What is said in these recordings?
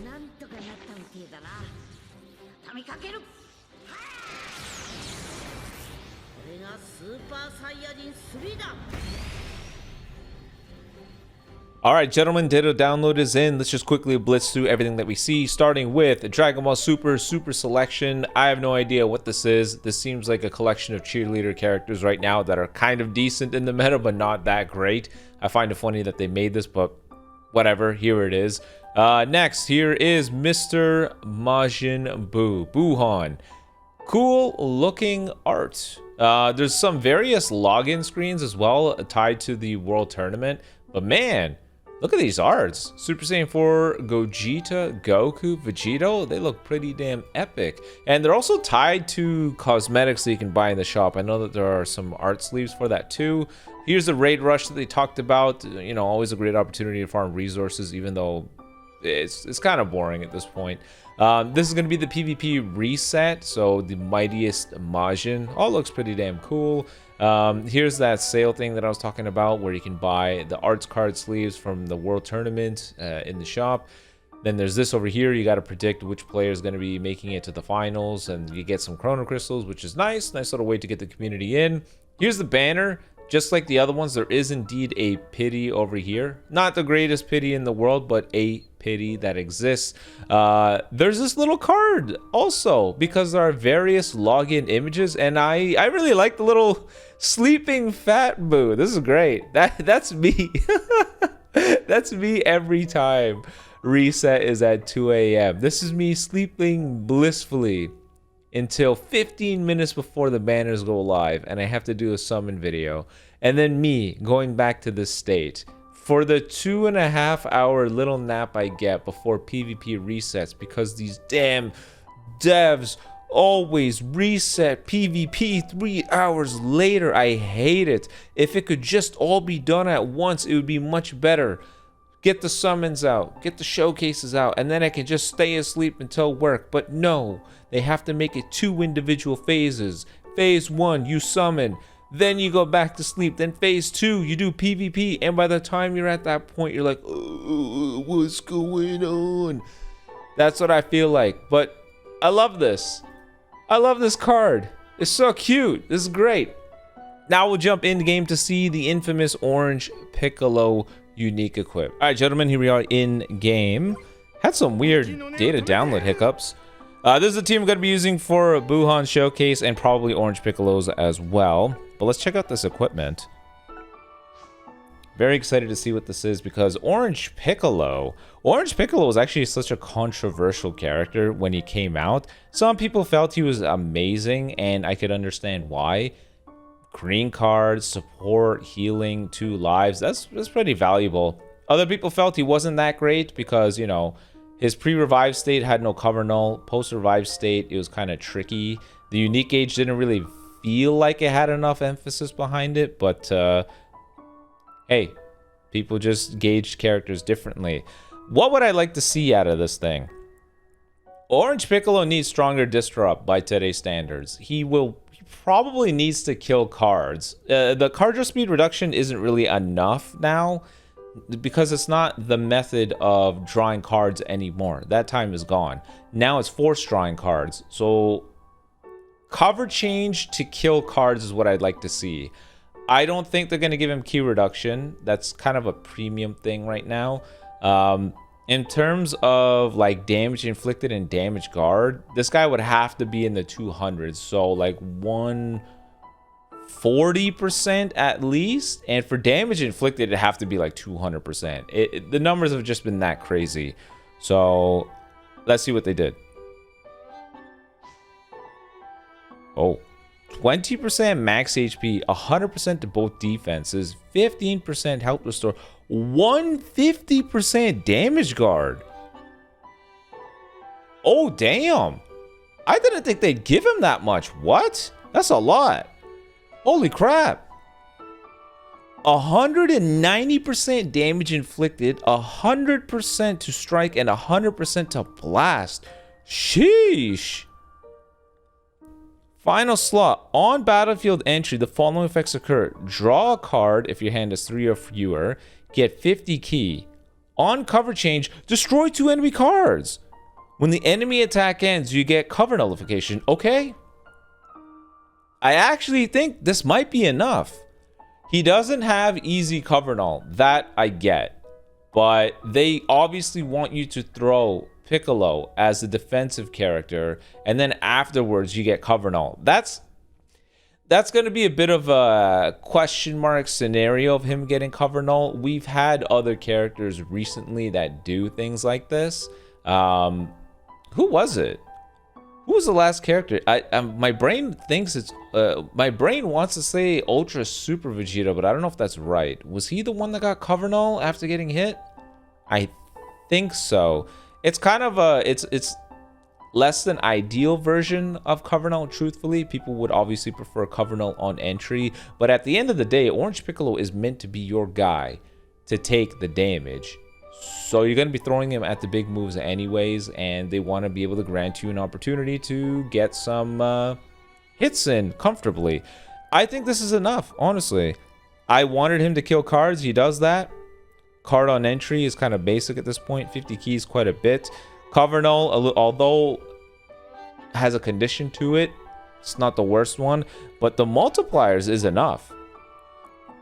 なんとかなったみてえだな。畳みかける。これがスーパーサイヤ人3だ。 All right, gentlemen, data download is in. Let's just quickly blitz through everything that we see, starting with Dragon Ball Super Selection. I have no idea what this is. This seems like a collection of cheerleader characters right now that are kind of decent in the meta, but not that great. I find it funny that they made this, but whatever. Here it is. Next, here is Mr. Majin Buu, Buhan. Cool looking art. There's some various login screens as well tied to the World Tournament, but man, look at these arts. Super Saiyan 4, Gogeta, Goku, Vegito. They look pretty damn epic. And they're also tied to cosmetics that you can buy in the shop. I know that there are some art sleeves for that too. Here's the raid rush that they talked about. You know, always a great opportunity to farm resources, even though it's kind of boring at this point. This is going to be the PvP reset. So the mightiest Majin. All looks pretty damn cool. Here's that sale thing that I was talking about where you can buy the arts card sleeves from the World Tournament in the shop. Then there's this over here. You got to predict which player is going to be making it to the finals, and you get some chrono crystals, which is nice little way to get the community in. Here's the banner. Just like the other ones, there is indeed a pity over here. Not the greatest pity in the world, but a pity that exists. There's this little card also, because there are various login images, and I really like the little sleeping fat Boo. This is great. That's me. That's me every time reset is at 2 a.m. This is me sleeping blissfully until 15 minutes before the banners go live, and I have to do a summon video, and then me going back to this state for the 2.5-hour little nap I get before PvP resets, because these damn devs always reset PvP 3 hours later. I hate it. If it could just all be done at once, it would be much better. Get the summons out, get the showcases out, and then I can just stay asleep until work. But no, they have to make it 2 individual phases. Phase 1, you summon, then you go back to sleep. Then phase 2, you do PvP, and by the time you're at that point, you're like, oh, what's going on? That's what I feel like. But I love this. I love this card. It's so cute. This is great. Now we'll jump in game to see the infamous orange Piccolo unique equip. All right, gentlemen, here we are in game. Had some weird data download hiccups. This is the team I'm going to be using for Buhan Showcase and probably Orange Piccolos as well. But let's check out this equipment. Very excited to see what this is, because Orange Piccolo was actually such a controversial character when he came out. Some people felt he was amazing, and I could understand why. Green card, support, healing, 2 lives. That's pretty valuable. Other people felt he wasn't that great because, you know, his pre-revive state had no cover null. Post-revive state, it was kind of tricky. The unique gauge didn't really feel like it had enough emphasis behind it, but hey, people just gauged characters differently. What would I like to see out of this thing? Orange Piccolo needs stronger disrupt by today's standards. He probably needs to kill cards. The card draw speed reduction isn't really enough now, because it's not the method of drawing cards anymore. That time is gone. Now it's force drawing cards. So cover change to kill cards is what I'd like to see. I don't think they're going to give him key reduction. That's kind of a premium thing right now. In terms of like damage inflicted and damage guard, this guy would have to be in the 200s. So like 140% at least. And for damage inflicted, it'd have to be like 200%. The numbers have just been that crazy. So let's see what they did. Oh, 20% max HP, 100% to both defenses, 15% health restore, 150% damage guard. Oh, damn. I didn't think they'd give him that much. What? That's a lot. Holy crap. 190% damage inflicted, 100% to strike, and 100% to blast. Sheesh. Final slot. On battlefield entry, the following effects occur. Draw a card if your hand is 3 or fewer. Get 50 key. On cover change, destroy 2 enemy cards. When the enemy attack ends, you get cover nullification. Okay. I actually think this might be enough. He doesn't have easy cover null. That I get. But they obviously want you to throw Piccolo as a defensive character, and then afterwards you get cover null. That's going to be a bit of a question mark scenario of him getting cover null. We've had other characters recently that do things like this. Who was it? Who was the last character? My brain thinks it's my brain wants to say Ultra Super Vegeta, but I don't know if that's right. Was he the one that got cover null after getting hit? I think so. It's kind of a it's less than ideal version of cover null. Truthfully, people would obviously prefer cover null on entry, but at the end of the day, Orange Piccolo is meant to be your guy to take the damage. So you're going to be throwing him at the big moves anyways, and they want to be able to grant you an opportunity to get some hits in comfortably. I think this is enough, honestly. I wanted him to kill cards. He does that. Card on entry is kind of basic at this point. 50 keys, quite a bit. Cover null, although has a condition to it, it's not the worst one, but the multipliers is enough.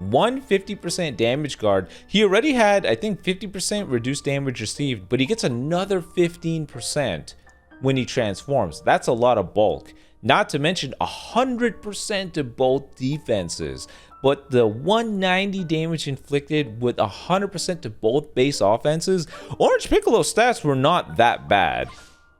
150% damage guard. He already had, I think, 50% reduced damage received, but he gets another 15% when he transforms. That's a lot of bulk. Not to mention 100% to both defenses. But the 190 damage inflicted with 100% to both base offenses, Orange Piccolo's stats were not that bad.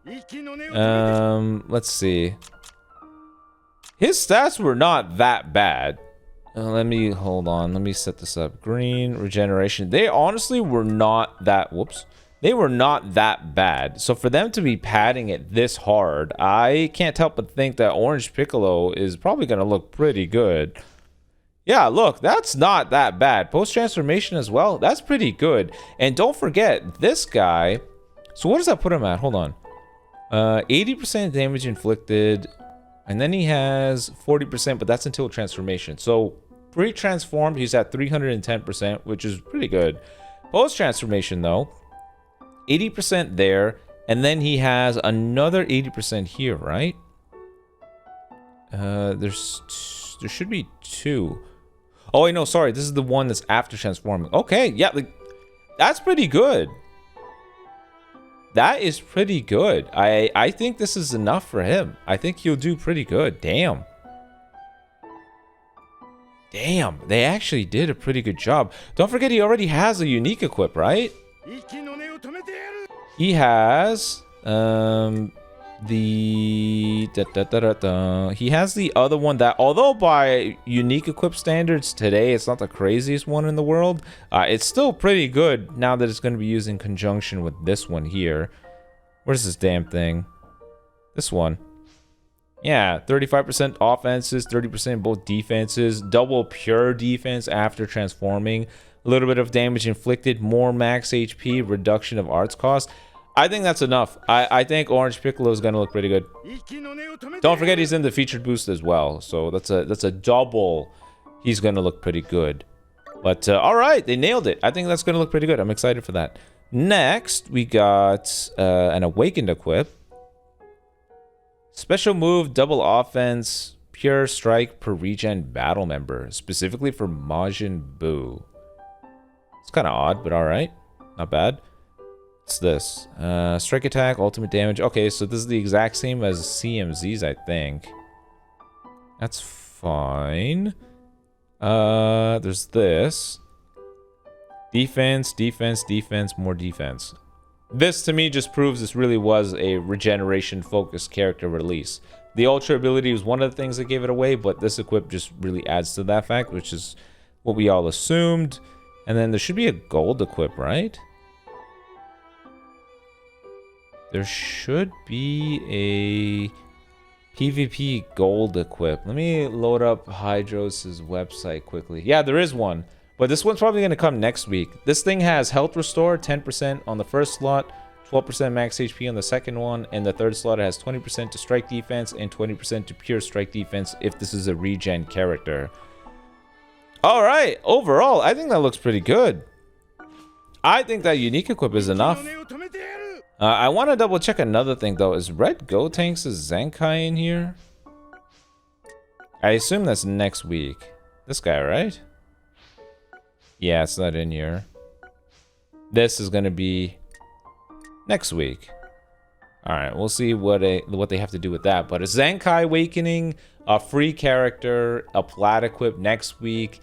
Let's see. His stats were not that bad. Let me set this up. Green regeneration. They honestly were not that. Whoops. They were not that bad. So for them to be padding it this hard, I can't help but think that Orange Piccolo is probably going to look pretty good. Yeah, look, that's not that bad. Post-transformation as well, that's pretty good. And don't forget, this guy... So what does that put him at? Hold on. 80% damage inflicted. And then he has 40%, but that's until transformation. So pre-transformed, he's at 310%, which is pretty good. Post-transformation, though, 80% there. And then he has another 80% here, right? There should be 2. Oh, wait, no, sorry. This is the one that's after transforming. Okay, yeah, that's pretty good. That is pretty good. I think this is enough for him. I think he'll do pretty good. Damn. Damn, they actually did a pretty good job. Don't forget he already has a unique equip, right? He has... he has the other one that, although by unique equip standards today it's not the craziest one in the world, it's still pretty good now that it's going to be used in conjunction with this one here. Where's this damn thing? This one. Yeah, 35% offenses, 30% both defenses, double pure defense after transforming, a little bit of damage inflicted, more max HP, reduction of arts cost. I think that's enough. I think Orange Piccolo is going to look pretty good. Don't forget he's in the featured boost as well. So that's a double. He's going to look pretty good. But all right, they nailed it. I think that's going to look pretty good. I'm excited for that. Next, we got an Awakened equip. Special move, double offense, pure strike per regen battle member. Specifically for Majin Buu. It's kind of odd, but all right. Not bad. What's this? Strike attack, ultimate damage. Okay, so this is the exact same as CMZ's, I think. That's fine. There's this. Defense, defense, defense, more defense. This, to me, just proves this really was a regeneration-focused character release. The Ultra ability was one of the things that gave it away, but this equip just really adds to that fact, which is what we all assumed. And then there should be a gold equip, right? There should be a PvP gold equip. Let me load up Hydros' website quickly. Yeah, there is one. But this one's probably going to come next week. This thing has health restore, 10% on the first slot, 12% max HP on the second one, and the third slot has 20% to strike defense and 20% to pure strike defense if this is a regen character. Alright, overall, I think that looks pretty good. I think that unique equip is enough. I want to double check another thing though. Is Red Gotenks' Zenkai in here? I assume that's next week. This guy, right? Yeah, it's not in here. This is gonna be next week. All right, we'll see what they have to do with that. But a Zenkai Awakening, a free character, a plat equip next week,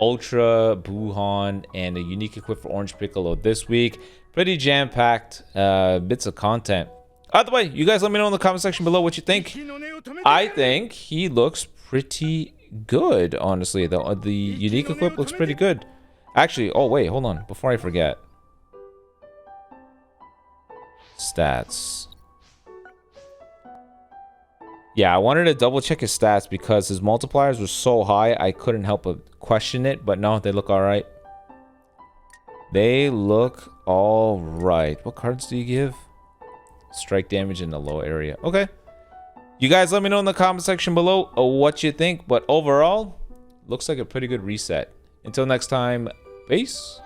Ultra Buhan, and a unique equip for Orange Piccolo this week. Pretty jam-packed bits of content. Either way, you guys let me know in the comment section below what you think. I think he looks pretty good, honestly. The unique equip looks pretty good. Actually, oh wait, hold on. Before I forget. Stats. Yeah, I wanted to double check his stats because his multipliers were so high I couldn't help but question it, but no, they look alright. They look alright. What cards do you give? Strike damage in the low area. Okay. You guys let me know in the comment section below what you think, but overall, looks like a pretty good reset. Until next time, peace.